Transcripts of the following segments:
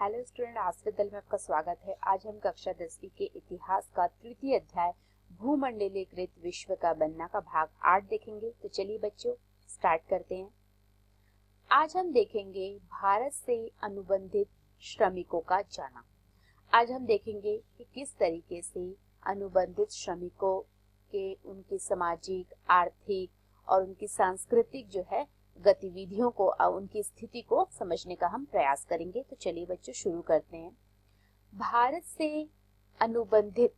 Hello student, आश्रित दल में आपका स्वागत है। आज हम कक्षा 10वीं के इतिहास का तृतीय अध्याय भूमंडलीकृत विश्व का बनना का भाग 8 देखेंगे। तो चलिए बच्चों स्टार्ट करते हैं। आज हम देखेंगे भारत से अनुबंधित श्रमिकों का जाना। आज हम देखेंगे कि किस तरीके से अनुबंधित श्रमिकों के उनकी सामाजिक, आर्थिक और उनकी सांस्कृतिक जो है गतिविधियों को, उनकी स्थिति को समझने का हम प्रयास करेंगे। तो चलिए बच्चों शुरू करते हैं। भारत से अनुबंधित,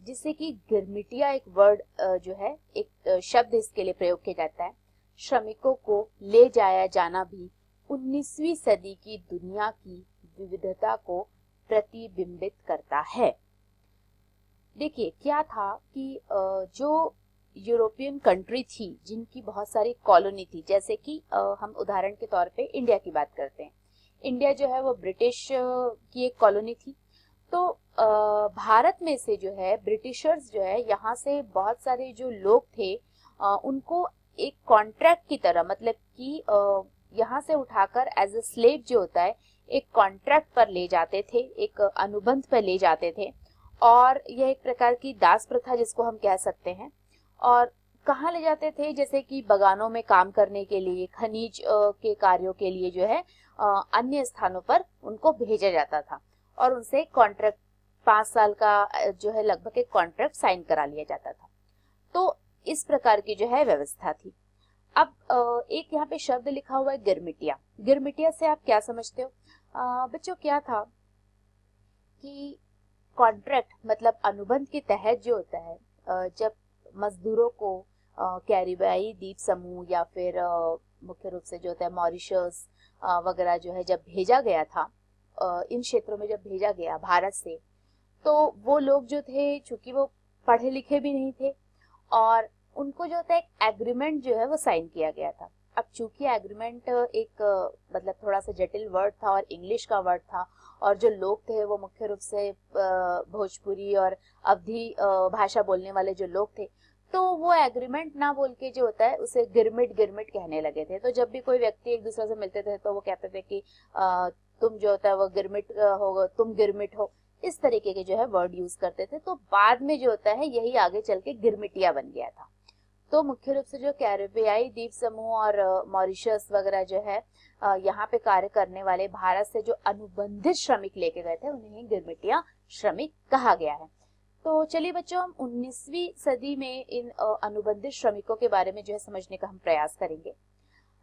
जिसे कि गिरमिटिया एक वर्ड जो है, एक शब्द इसके लिए प्रयोग किया जाता है। श्रमिकों को ले जाया जाना भी 19वीं सदी की दुनिया की विविधता को प्रतिबिंबित करता है। देखिए क्या था कि जो यूरोपियन कंट्री थी जिनकी बहुत सारी कॉलोनी थी, जैसे कि हम उदाहरण के तौर पे इंडिया की बात करते हैं। इंडिया जो है वो ब्रिटिश की एक कॉलोनी थी। तो भारत में से जो है ब्रिटिशर्स जो है यहाँ से बहुत सारे जो लोग थे उनको एक कॉन्ट्रैक्ट की तरह, मतलब कि यहाँ से उठाकर एज ए स्लेव जो होता है एक कॉन्ट्रैक्ट पर ले जाते थे, एक अनुबंध पर ले जाते थे। और यह एक प्रकार की दास प्रथा जिसको हम कह सकते हैं। और कहाँ ले जाते थे, जैसे कि बगानों में काम करने के लिए, खनिज के कार्यों के लिए जो है अन्य स्थानों पर उनको भेजा जाता था और उनसे कॉन्ट्रैक्ट 5 साल का जो है लगभग एक कॉन्ट्रैक्ट साइन करा लिया जाता था। तो इस प्रकार की जो है व्यवस्था थी। अब एक यहाँ पे शब्द लिखा हुआ है गिरमिटिया। गिरमिटिया से आप क्या समझते हो बच्चों? क्या था कि कॉन्ट्रैक्ट मतलब अनुबंध के तहत जो होता है, जब मजदूरों को कैरिबियाई द्वीप समूह या फिर मुख्य रूप से जो होता है मॉरिशस वगैरह जो है जब भेजा गया था, इन क्षेत्रों में जब भेजा गया भारत से, तो वो लोग जो थे चूंकि वो पढ़े लिखे भी नहीं थे और उनको जो होता है एक एग्रीमेंट जो है वो साइन किया गया था। अब चूंकि एग्रीमेंट एक मतलब थोड़ा सा जटिल वर्ड था और इंग्लिश का वर्ड था और जो लोग थे वो मुख्य रूप से भोजपुरी और अवधी भाषा बोलने वाले जो लोग थे, तो वो एग्रीमेंट ना बोल के जो होता है उसे गिरमिट गिरमिट कहने लगे थे। तो जब भी कोई व्यक्ति एक दूसरे से मिलते थे तो वो कहते थे कि तुम जो होता है वो गिरमिट हो, तुम गिरमिट हो, इस तरीके के जो है वर्ड यूज करते थे। तो बाद में जो होता है यही आगे चल के गिरमिटिया बन गया था। तो मुख्य रूप से जो कैरिबियाई द्वीप समूह और मॉरिशस वगैरह जो है यहाँ पे कार्य करने वाले भारत से जो अनुबंधित श्रमिक लेके गए थे उन्हें गिरमिटिया श्रमिक कहा गया है। तो चलिए बच्चों हम 19वीं सदी में इन अनुबंधित श्रमिकों के बारे में जो है समझने का हम प्रयास करेंगे।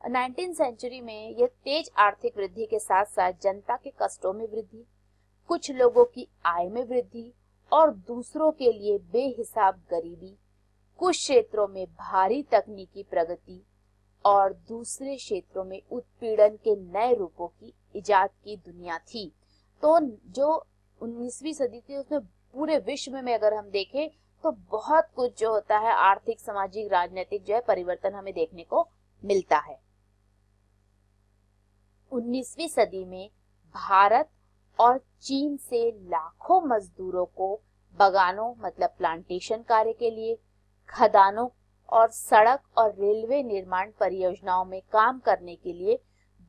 19वीं सेंचुरी में यह तेज आर्थिक वृद्धि के साथ साथ जनता के कष्टों में वृद्धि, कुछ लोगों की आय में वृद्धि और दूसरों के लिए बेहिसाब गरीबी, कुछ क्षेत्रों में भारी तकनीकी प्रगति और दूसरे क्षेत्रों में उत्पीड़न के नए रूपों की इजाद की दुनिया थी। तो जो 19वीं सदी थी उसमें पूरे विश्व में अगर हम देखें तो बहुत कुछ जो होता है आर्थिक, सामाजिक, राजनीतिक जो है परिवर्तन हमें देखने को मिलता है। 19वीं सदी में भारत और चीन से लाखों मजदूरों को बगानों मतलब प्लांटेशन कार्य के लिए, खदानों और सड़क और रेलवे निर्माण परियोजनाओं में काम करने के लिए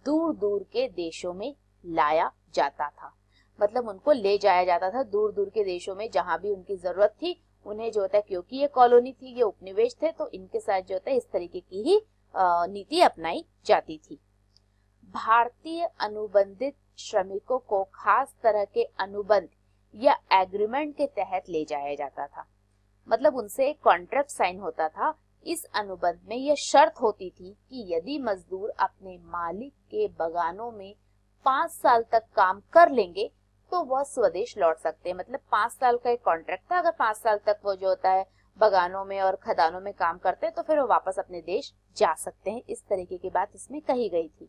दूर दूर के देशों में लाया जाता था। मतलब उनको ले जाया जाता था दूर दूर के देशों में जहां भी उनकी जरूरत थी। उन्हें जो होता है, क्योंकि ये कॉलोनी थी, ये उपनिवेश थे, तो इनके साथ जो होता है इस तरीके की ही नीति अपनाई जाती थी। भारतीय अनुबंधित श्रमिकों को खास तरह के अनुबंध या एग्रीमेंट के तहत ले जाया जाता था। मतलब उनसे एक कॉन्ट्रैक्ट साइन होता था। इस अनुबंध में यह शर्त होती थी कि यदि मजदूर अपने मालिक के बगानों में 5 साल तक काम कर लेंगे तो वह स्वदेश लौट सकते हैं। मतलब 5 साल का एक कॉन्ट्रैक्ट था, अगर 5 साल तक वो जो होता है बगानों में और खदानों में काम करते हैं तो फिर वो वापस अपने देश जा सकते हैं। इस तरीके की बात इसमें कही गई थी।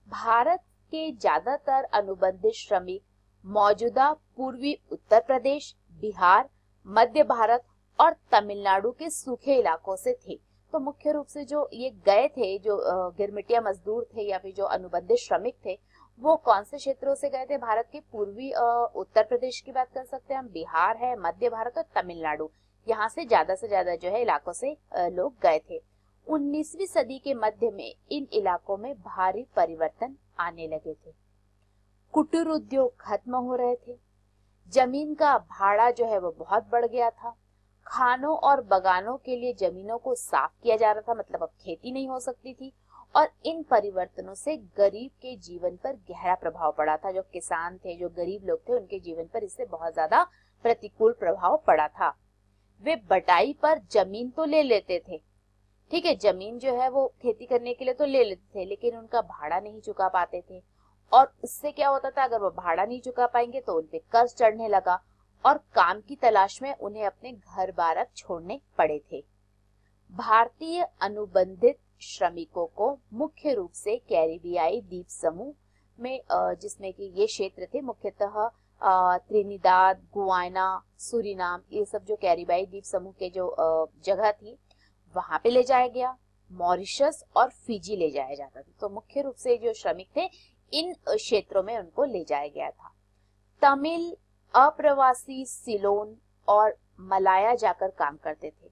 भारत के ज्यादातर अनुबंधित श्रमिक मौजूदा पूर्वी उत्तर प्रदेश, बिहार, मध्य भारत और तमिलनाडु के सूखे इलाकों से थे। तो मुख्य रूप से जो ये गए थे, जो गिरमिटिया मजदूर थे या फिर जो अनुबंधित श्रमिक थे, वो कौन से क्षेत्रों से गए थे? भारत के पूर्वी उत्तर प्रदेश की बात कर सकते हैं हम, बिहार है, मध्य भारत और तमिलनाडु, यहाँ से ज्यादा जो है इलाकों से लोग गए थे। 19वीं सदी के मध्य में इन इलाकों में भारी परिवर्तन आने लगे थे। कुटीर उद्योग खत्म हो रहे थे, जमीन का भाड़ा जो है वो बहुत बढ़ गया था, खानों और बगानों के लिए जमीनों को साफ किया जा रहा था, मतलब अब खेती नहीं हो सकती थी। और इन परिवर्तनों से गरीब के जीवन पर गहरा प्रभाव पड़ा था। जो किसान थे, जो गरीब लोग थे, उनके जीवन पर इससे बहुत ज्यादा प्रतिकूल प्रभाव पड़ा था। वे बटाई पर जमीन तो ले लेते थे, ठीक है, जमीन जो है वो खेती करने के लिए तो ले लेते थे, लेकिन उनका भाड़ा नहीं चुका पाते थे। और उससे क्या होता था, अगर वो भाड़ा नहीं चुका पाएंगे तो उनपे कर्ज चढ़ने लगा और काम की तलाश में उन्हें अपने घर बार छोड़ने पड़े थे। भारतीय अनुबंधित श्रमिकों को मुख्य रूप से कैरिबियाई द्वीप समूह में, जिसमें कि ये क्षेत्र थे मुख्यतः त्रिनिदाद, गुयाना, सूरीनाम, ये सब जो कैरिबियाई द्वीप समूह के जो जगह थी वहां पे ले जाया गया। मॉरिशस और फिजी ले जाया जाता था। तो मुख्य रूप से जो श्रमिक थे इन क्षेत्रों में उनको ले जाया गया था। तमिल अप्रवासी सिलोन और मलाया जाकर काम करते थे।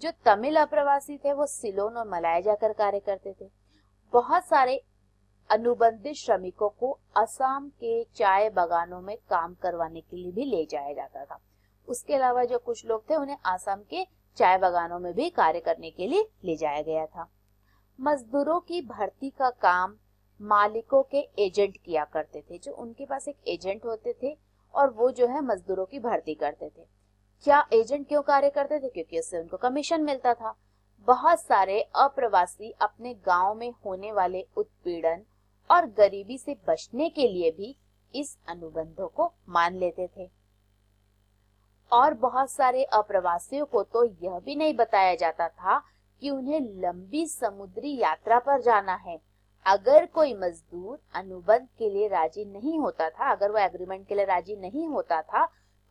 जो तमिल अप्रवासी थे वो सिलोन और मलाया जाकर कार्य करते थे। बहुत सारे अनुबंधित श्रमिकों को असम के चाय बागानों में काम करवाने के लिए भी ले जाया जाता था। उसके अलावा जो कुछ लोग थे उन्हें असम के चाय बागानों में भी कार्य करने के लिए ले जाया गया था। मजदूरों की भर्ती का काम मालिकों के एजेंट किया करते थे। जो उनके पास एक एजेंट होते थे और वो जो है मजदूरों की भर्ती करते थे। क्या एजेंट क्यों कार्य करते थे? क्योंकि उससे उनको कमीशन मिलता था। बहुत सारे अप्रवासी अपने गांव में होने वाले उत्पीड़न और गरीबी से बचने के लिए भी इस अनुबंधों को मान लेते थे। और बहुत सारे अप्रवासियों को तो यह भी नहीं बताया जाता था कि उन्हें लंबी समुद्री यात्रा पर जाना है। अगर कोई मजदूर अनुबंध के लिए राजी नहीं होता था, अगर वो एग्रीमेंट के लिए राजी नहीं होता था,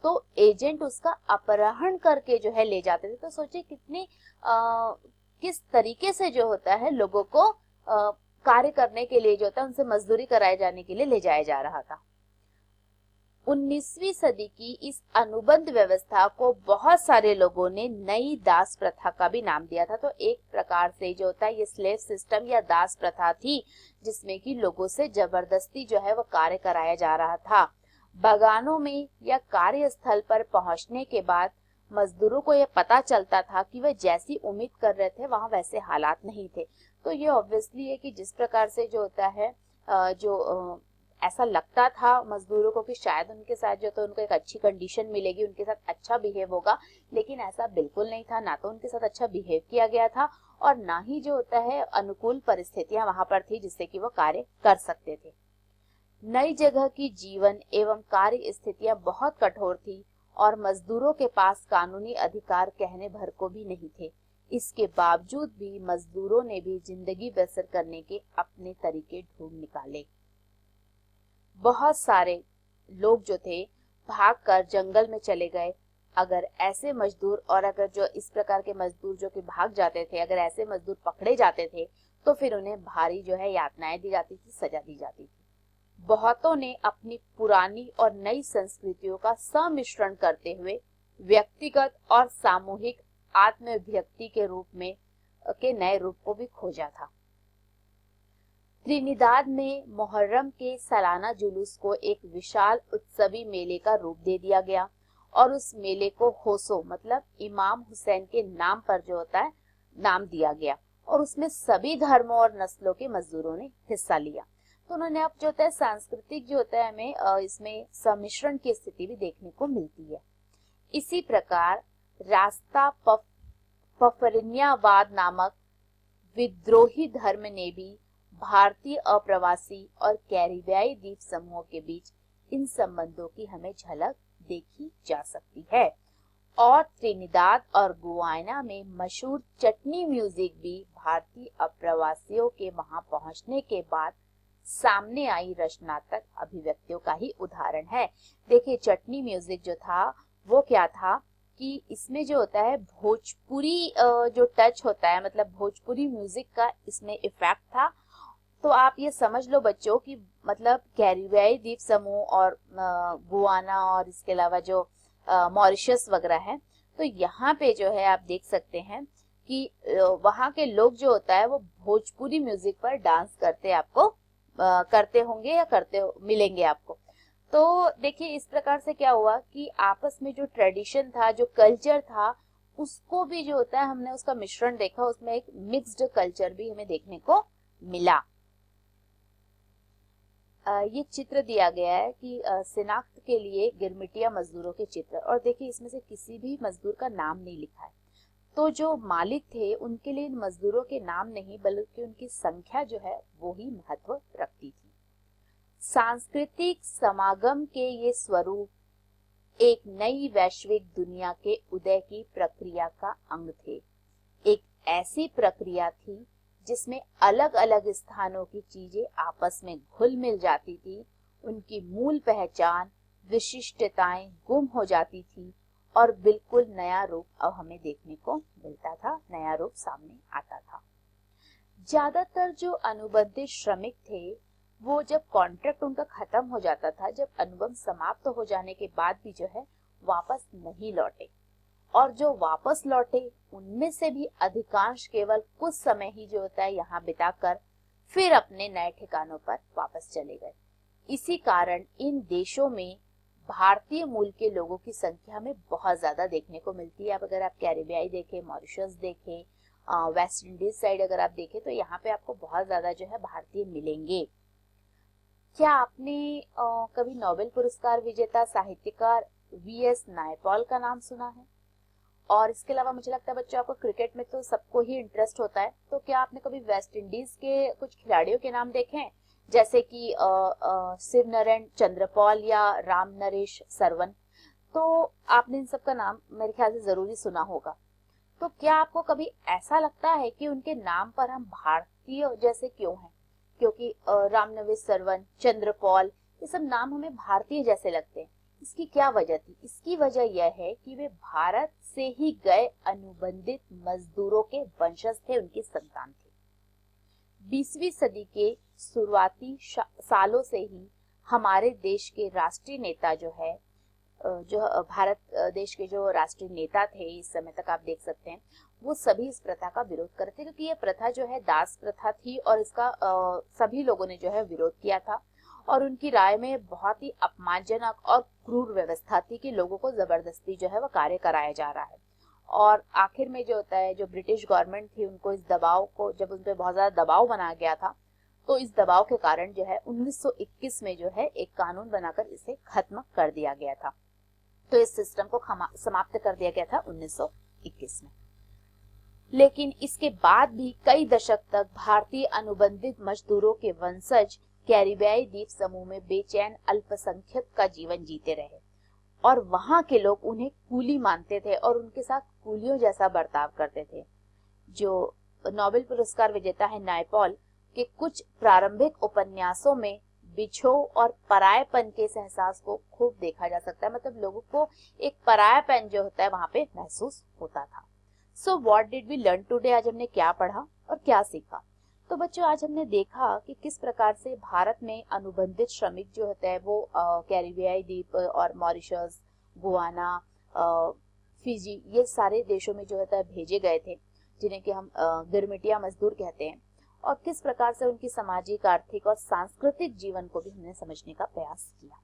तो एजेंट उसका अपहरण करके जो है ले जाते थे। तो सोचिए कितनी किस तरीके से जो होता है लोगों को कार्य करने के लिए जो होता है उनसे मजदूरी कराए जाने के लिए ले जाया जा रहा था। 19वीं सदी की इस अनुबंध व्यवस्था को बहुत सारे लोगों ने नई दास प्रथा का भी नाम दिया था। तो एक प्रकार से जो होता है ये स्लेव सिस्टम या दास प्रथा थी, जिसमें कि लोगों से जबरदस्ती जो है वो कार्य कराया जा रहा था। बागानों में या कार्यस्थल पर पहुंचने के बाद मजदूरों को यह पता चलता था कि वे जैसी उम्मीद कर रहे थे वहां वैसे हालात नहीं थे। तो ये ऑब्वियसली है कि जिस प्रकार से जो होता है ऐसा लगता था मजदूरों को कि शायद उनके साथ जो तो उनको एक अच्छी कंडीशन मिलेगी, उनके साथ अच्छा बिहेव होगा, लेकिन ऐसा बिल्कुल नहीं था। ना तो उनके साथ अच्छा बिहेव किया गया था और ना ही जो होता है अनुकूल परिस्थितियां वहां पर थी जिससे कि वो कार्य कर सकते थे। नई जगह की जीवन एवं कार्य स्थितियां बहुत कठोर थी और मजदूरों के पास कानूनी अधिकार कहने भर को भी नहीं थे। इसके बावजूद भी मजदूरों ने भी जिंदगी बसर करने के अपने तरीके ढूंढ निकाले। बहुत सारे लोग जो थे भागकर जंगल में चले गए। अगर ऐसे मजदूर और अगर जो इस प्रकार के मजदूर जो कि भाग जाते थे, अगर ऐसे मजदूर पकड़े जाते थे तो फिर उन्हें भारी जो है यातनाएं दी जाती थी, सजा दी जाती थी। बहुतों ने अपनी पुरानी और नई संस्कृतियों का सम्मिश्रण करते हुए व्यक्तिगत और सामूहिक आत्मव्यक्ति के रूप में के नए रूप को भी खोजा था। त्रिनिदाद में मुहर्रम के सालाना जुलूस को एक विशाल उत्सवी मेले का रूप दे दिया गया और उस मेले को होसो मतलब इमाम हुसैन के नाम पर जो होता है नाम दिया गया और उसमें सभी धर्मों और नस्लों के मजदूरों ने हिस्सा लिया। तो उन्होंने अब जो होता है सांस्कृतिक जो होता है हमें इसमें सम्मिश्रण की स्थिति भी देखने को मिलती है। इसी प्रकार रास्ता पफरिन्यावाद नामक विद्रोही धर्म ने भी भारतीय अप्रवासी और कैरिबियाई द्वीप समूहों के बीच इन संबंधों की हमें झलक देखी जा सकती है। और त्रिनिदाद और गुयाना में मशहूर चटनी म्यूजिक भी भारतीय अप्रवासियों के वहां पहुंचने के बाद सामने आई रचनात्मक अभिव्यक्तियों का ही उदाहरण है। देखिए चटनी म्यूजिक जो था वो क्या था कि इसमें जो होता है भोजपुरी जो टच होता है, मतलब भोजपुरी म्यूजिक का इसमें इफेक्ट था। तो आप ये समझ लो बच्चों कि मतलब कैरिबियाई द्वीप समूह और गुयाना और इसके अलावा जो मॉरिशस वगैरह है, तो यहाँ पे जो है आप देख सकते हैं कि वहाँ के लोग जो होता है वो भोजपुरी म्यूजिक पर डांस करते आपको करते होंगे या मिलेंगे आपको। तो देखिए इस प्रकार से क्या हुआ कि आपस में जो ट्रेडिशन था, जो कल्चर था, उसको भी जो होता है हमने उसका मिश्रण देखा, उसमें एक मिक्स्ड कल्चर भी हमें देखने को मिला। ये चित्र दिया गया है कि शिनाख्त के लिए गिरमिटिया मजदूरों के चित्र, और देखिए इसमें से किसी भी मजदूर का नाम नहीं लिखा है। तो जो मालिक थे उनके लिए इन मजदूरों के नाम नहीं बल्कि उनकी संख्या जो है वो ही महत्व रखती थी। सांस्कृतिक समागम के ये स्वरूप एक नई वैश्विक दुनिया के उदय की प्रक्रिया का अंग थे। एक ऐसी प्रक्रिया थी जिसमें अलग अलग स्थानों की चीजें आपस में घुल मिल जाती थी, उनकी मूल पहचान, विशिष्टताएं गुम हो जाती थी और बिल्कुल नया रूप अब हमें देखने को मिलता था, नया रूप सामने आता था। ज्यादातर जो अनुबंधित श्रमिक थे वो जब कॉन्ट्रैक्ट उनका खत्म हो जाता था, जब अनुबंध समाप्त हो जाने के बाद भी जो है वापस नहीं लौटे, और जो वापस लौटे उनमें से भी अधिकांश केवल कुछ समय ही जो होता है यहाँ बिताकर फिर अपने नए ठिकानों पर वापस चले गए। इसी कारण इन देशों में भारतीय मूल के लोगों की संख्या में बहुत ज्यादा देखने को मिलती है। अब अगर आप कैरिबियाई देखें, मॉरिशस देखें, वेस्ट इंडीज साइड अगर आप देखें तो यहाँ पे आपको बहुत ज्यादा जो है भारतीय मिलेंगे। क्या आपने कभी नोबेल पुरस्कार विजेता साहित्यकार वीएस नायपॉल का नाम सुना है? और इसके अलावा मुझे लगता है बच्चों आपको क्रिकेट में तो सबको ही इंटरेस्ट होता है, तो क्या आपने कभी वेस्ट इंडीज के कुछ खिलाड़ियों के नाम देखे हैं, जैसे कि शिव नारायण चंद्रपॉल या राम नरेश सरवन? तो आपने इन सब का नाम मेरे ख्याल से जरूरी सुना होगा। तो क्या आपको कभी ऐसा लगता है कि उनके नाम पर हम भारतीय जैसे क्यों हैं? क्योंकि राम नरेश सरवन, चंद्रपॉल, ये सब नाम हमें भारतीय जैसे लगते हैं। इसकी क्या वजह थी? इसकी वजह यह है कि वे भारत से ही गए अनुबंधित मजदूरों के वंशज थे, उनकी संतान थे। 20वीं सदी के शुरुआती सालों से ही हमारे देश के राष्ट्रीय नेता जो है, जो भारत देश के जो राष्ट्रीय नेता थे इस समय तक आप देख सकते हैं, वो सभी इस प्रथा का विरोध करते, क्योंकि ये प्रथा जो है दास प्रथा थी और इसका सभी लोगों ने जो है विरोध किया था, और उनकी राय में बहुत ही अपमानजनक और क्रूर व्यवस्था थी कि लोगों को जबरदस्ती जो है वो कार्य कराया जा रहा है। और आखिर में जो होता है, जो ब्रिटिश गवर्नमेंट थी उनको इस दबाव को, जब उन पे बहुत ज्यादा दबाव बनाया गया था, तो इस दबाव के कारण जो है 1921 में जो है एक कानून बनाकर इसे खत्म कर दिया गया था। तो इस सिस्टम को समाप्त कर दिया गया था 1921 में। लेकिन इसके बाद भी कई दशक तक भारतीय अनुबंधित मजदूरों के वंशज कैरिबियाई द्वीप समूह में बेचैन अल्पसंख्यक का जीवन जीते रहे, और वहां के लोग उन्हें कूली मानते थे और उनके साथ कूलियों जैसा बर्ताव करते थे। जो नोबेल पुरस्कार विजेता है नायपॉल के कुछ प्रारंभिक उपन्यासों में बिछोह और परायेपन के इस एहसास को खूब देखा जा सकता है, मतलब लोगों को एक परायापन जो होता है वहां पे महसूस होता था। So what did we learn today? आज हमने क्या पढ़ा और क्या सीखा? तो बच्चों आज हमने देखा कि किस प्रकार से भारत में अनुबंधित श्रमिक जो होते हैं वो कैरिबियाई द्वीप और मॉरिशस, गुआना, फिजी, ये सारे देशों में जो होता है भेजे गए थे, जिन्हें कि हम गिरमिटिया मजदूर कहते हैं, और किस प्रकार से उनकी सामाजिक, आर्थिक और सांस्कृतिक जीवन को भी हमने समझने का प्रयास किया।